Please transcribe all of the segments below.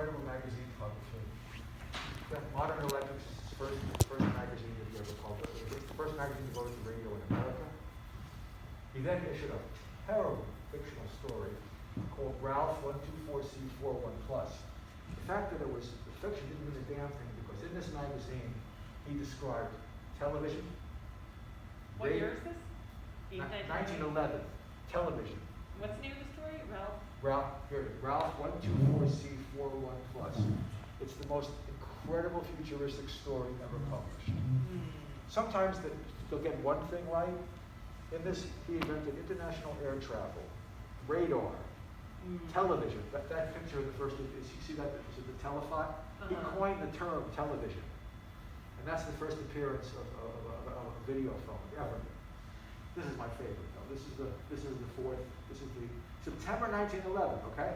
incredible magazine publisher. Modern Electrics is his first magazine that he ever published. It was the first magazine devoted to radio in America. He then issued a terrible fictional story called Ralph 124C41 Plus. The fact that it was fiction didn't mean a damn thing, because in this magazine he described television. What year is this? 1911. Television. What's the name of the story? Ralph 124C41 Plus. It's the most incredible futuristic story ever published. Sometimes they'll get one thing right. In this, he invented international air travel, radar, television. That picture of the first, you see that, is it the telephone? He coined the term television. And that's the first appearance of a video film ever. This is my favorite though. This is the September 1911, okay?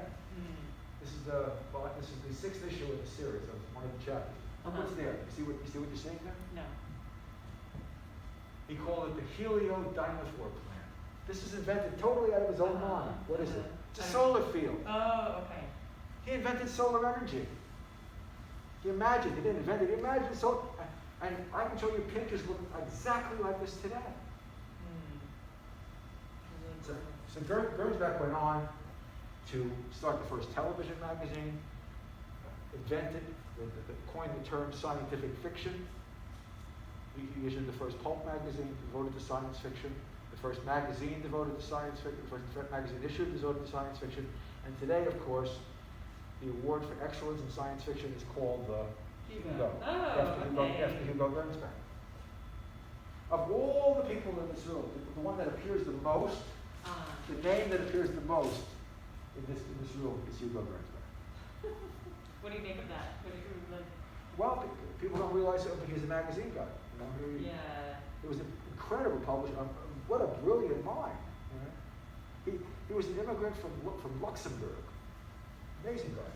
This is the 6th issue of the series of one of the chapters. Look what's there. You see what you're seeing there? No. He called it the heliodynamic plan. This is invented totally out of his own mind. What is it? It's a solar field. Oh, okay. He invented solar energy. He didn't invent it, he imagined solar, and I can show you pictures look exactly like this today. So Gernsback went on to start the first television magazine, coined the term scientific fiction. He issued the first pulp magazine devoted to science fiction, the first magazine devoted to science fiction, the first magazine issued devoted to science fiction, and today, of course, the award for excellence in science fiction is called the Hugo, after Hugo Gernsback. Of all the people in this room, the one that appears the most, the name that appears the most in this room is Hugo Gernsback. What do you make of that? What do you like? Well, people don't realize it, but he's a magazine guy. Yeah. It was an incredible publisher. What a brilliant mind. He was an immigrant from Luxembourg. Amazing guy.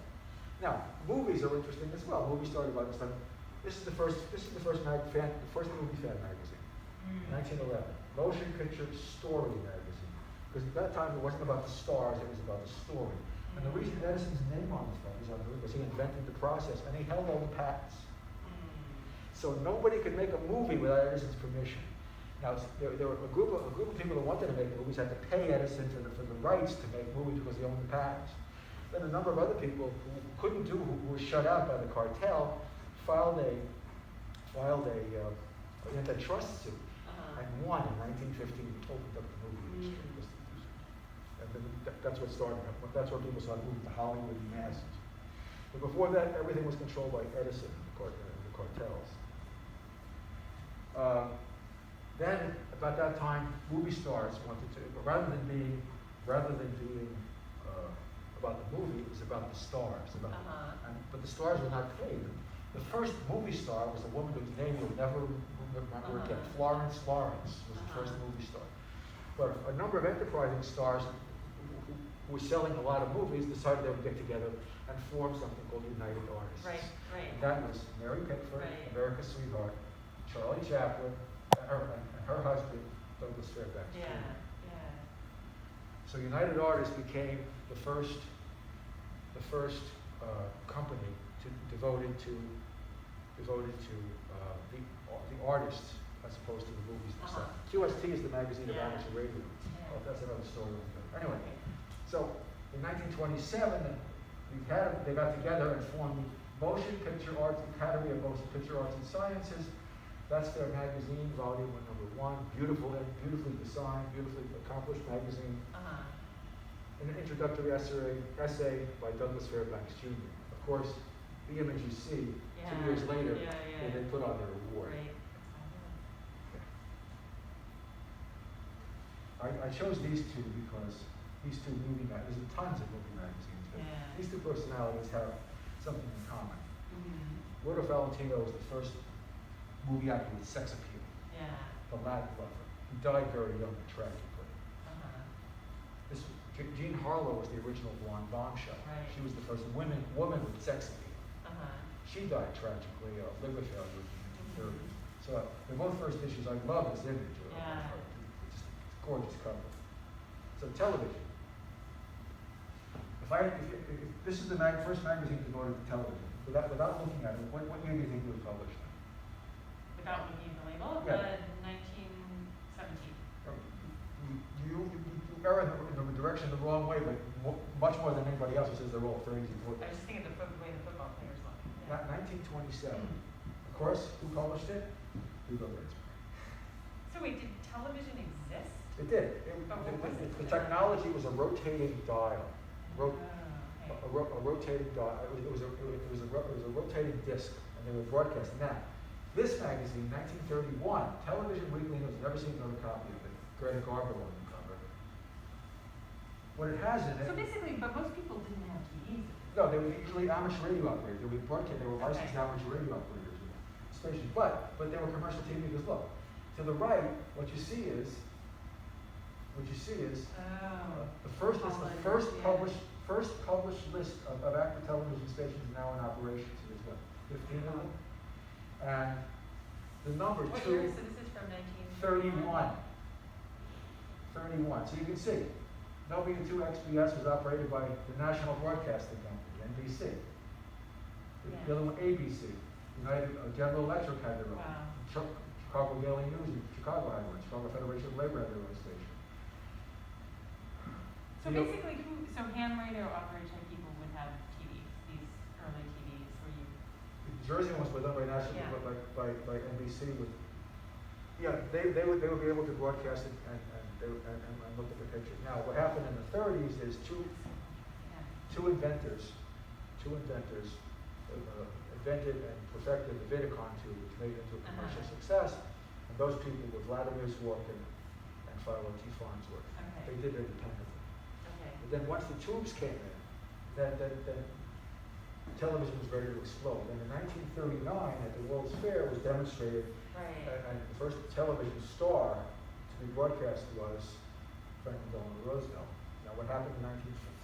Now, movies are interesting as well. Movies started by this time. This is the first movie fan magazine, 1911. Motion picture story magazine. Because at that time it wasn't about the stars, it was about the story. And the reason Edison's name on this thing is because he invented the process and he held all the patents. So nobody could make a movie without Edison's permission. Now, there were a group of people that wanted to make movies had to pay Edison for the rights to make movies because he owned the patents. Then a number of other people who couldn't do, who were shut out by the cartel, filed a antitrust suit and won in 1915. Opened up the movie industry. And then that's what started. That's where people started moving to Hollywood and masses. But before that, everything was controlled by Edison and the cartels. Then, about that time, movie stars wanted to, rather than being about the movie, it was about the stars. But the stars were not paid. The first movie star was a woman whose name you'll never remember again. Florence Lawrence was the first movie star. But a number of enterprising stars who were selling a lot of movies decided they would get together and form something called United Artists. Right. And that was Mary Pickford, America's Sweetheart, Charlie Chaplin, and her husband, Douglas Fairbanks Jr. So United Artists became the first company devoted to the artists as opposed to the movies themselves. QST is the magazine of amateur radio. Oh, that's another story. Anyway, so in 1927, they got together and formed the Motion Picture Arts Academy of Motion Picture Arts and Sciences. That's their magazine, volume #1. Beautifully designed, beautifully accomplished magazine. An introductory essay by Douglas Fairbanks Jr. Of course, the image you see 2 years later, they put on their award. I chose these two because these two there's tons of movie magazines, but these two personalities have something in common. Walter Valentino was the first movie actor with sex appeal. The Latin lover. He died very young and tragically. Jean Harlow was the original blonde bombshell. She was the first woman with sex appeal. She died tragically of liver failure in the 30s. So they're both first issues. I love this image. It's just a gorgeous cover. So television. The if this is the first magazine devoted to television, without looking at it, what year do you think it was published? Without looking at the label, Yeah. 1917. You err in the direction the wrong way, but much more than anybody else who says they're all 30s and I 40s. was just thinking of the way the football players look. Yeah. 1927. Of course, who published it? Hugo Ritz. So wait, did television exist? It did. The technology was a rotating dial. A rotating dial. It was a rotating disc, and they were broadcasting. Now, this magazine, 1931, Television Weekly News. Never seen another copy of it. Greta Garbo on the cover. What it has in it. So basically, but most people didn't have TVs. No, they were usually amateur radio operators. They were licensed amateur radio operators in the station. But they were commercial TV because look, to the right, what you see is the first published list of active television stations now in operation. So there's what, 15 of them? And the number What two. year? So this is from 1931. 31. So you can see, W2 XBS was operated by the National Broadcasting Company, NBC. Yeah. The other one, ABC. General Electric had their own. Wow. Chicago Daily News in Chicago had one. Chicago Federation of Labor had their own station. So basically, so ham radio operator type people would have TVs, these early TVs where you. The Jersey ones were done by National, Yeah. by NBC with. Yeah, they would be able to broadcast it and look at the pictures. Now, what happened in the 30s is two inventors invented and perfected the Vidicon tube, which made it into a commercial success. And those people were Vladimir Zworykin and Philo T. Farnsworth. Okay. They did it independently. Okay. But then once the tubes came in, then television was ready to explode. And in 1939, at the World's Fair, was demonstrated, Right. and the first television star to be broadcast was Franklin Delano Roosevelt. Now, what happened in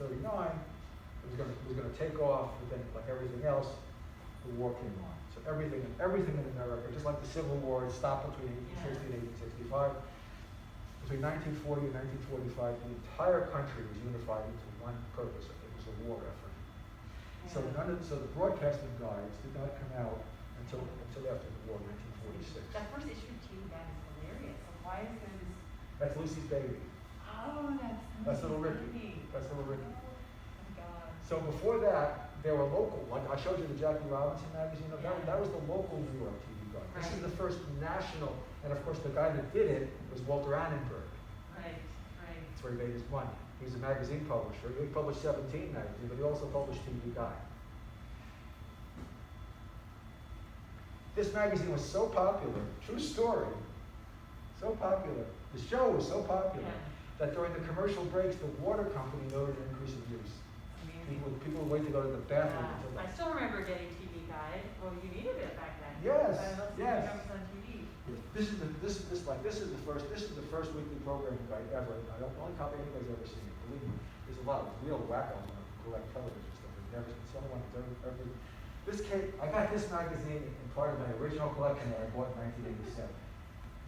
1939? It was going to take off, but then, like everything else, the war came on. So everything in America, just like the Civil War, it stopped between 1860 and 1865. Between 1940 and 1945, the entire country was unified into one purpose. It was a war effort. Yeah. So the broadcasting guides did not come out until after the war, 1946. That first issue of TV Guide is hilarious. So why is there this? That's Lucy's baby. Oh, That's little Ricky. Ricky. That's little Ricky. Oh my God. So before that, there were local, like I showed you the Jackie Robinson magazine, that was the local New York TV guide. This is the first national, and of course the guy that did it was Walter Annenberg. Right. That's where he made his money. He's a magazine publisher. He published 17 magazines, but he also published TV Guide. This magazine was so popular, true story, so popular, the show was so popular, that during the commercial breaks, the water company noted an increase in use. Amazing. People would wait to go to the bathroom Yeah. until I still remember getting TV Guide. Well, you needed it back then. Yes, I love yes. seeing on TV. This is the first weekly programming guide ever. I don't only copy anybody's ever seen it. Believe me, there's a lot of real wackos when I collect television stuff. I've never seen someone who's ever. This came. I got this magazine in part of my original collection that I bought in 1987.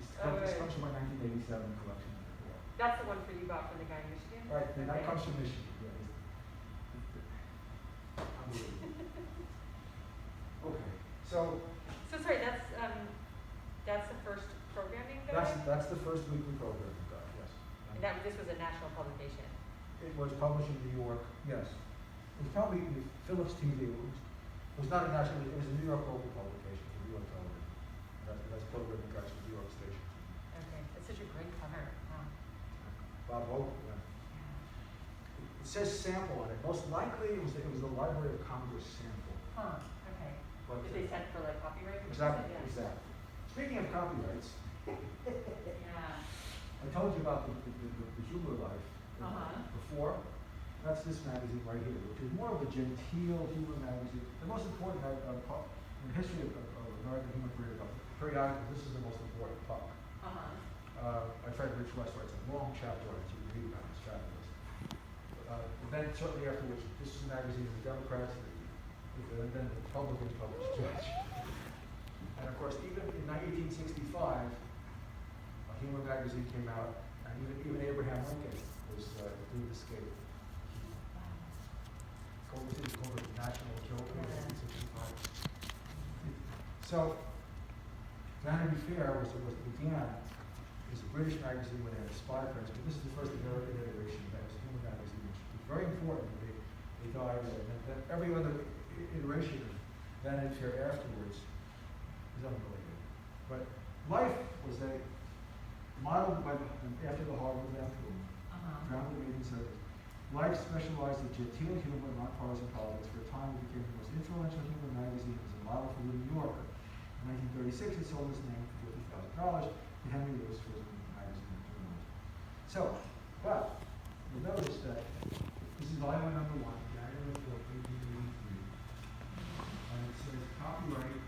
This comes from my 1987 collection. That's the one for you bought from the guy in Michigan? Right, and that Okay. comes from Michigan. Yeah. Unbelievable. Okay, so Sorry, that's the first programming guide? that's the first weekly programming guide. Yes. And this was a national publication? It was published in New York. Yes. It was probably Philips TV. It was not a national. It was a New York local publication for New York television. That's programming guides for New York stations. Okay, that's such a great cover. Wow. Bob Hope. Yeah. It says sample on it. Most likely, it was the Library of Congress sample. Huh, okay. But Did they send for like copyright? Exactly. Yeah. Exactly. Speaking of copyrights, Yeah. I told you about the humor life before. That's this magazine right here, which is more of a genteel humor magazine. The most important in the history of American humor periodicals, this is the most important part. My friend Rich West writes a long chapter on it, you can read about it, it's fabulous. Then shortly after which, this is a magazine of the Democrats, and then the Republicans published Judge. And of course, even in 1865, a humor magazine came out, and even Abraham Lincoln was doomed to escape. overseas, called the National Kill Code, 1965. So, Vanity Fair began as a British magazine when they had spy prints, but this is the first American iteration that was a human magazine, which was very important. They died, and then every other iteration of Vanity Fair afterwards is unbelievable. But Life was a modeled after the Harvard Math Boom, founded in 1870. Life specialized in genteel humor and nonpartisan politics. For a time, it became the most influential humor magazine as a model for the New Yorker. In 1936, it sold its name for $50,000 to Henry Lewis for his magazine and journalism. So, but you'll notice that this is volume number 1, January 4th, 1883, and it says copyright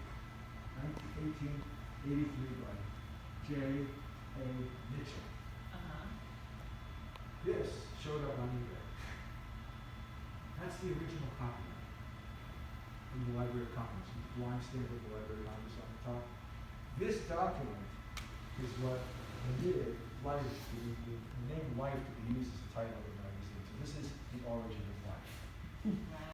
1883 by J. A. Mitchell. This showed up on eBay. That's the original copyright from the Library of Congress. The blind stamp of the Library of Congress on the top. This document is what permitted Life, the name Life to be used as the title of the magazine. So this is the origin of Life.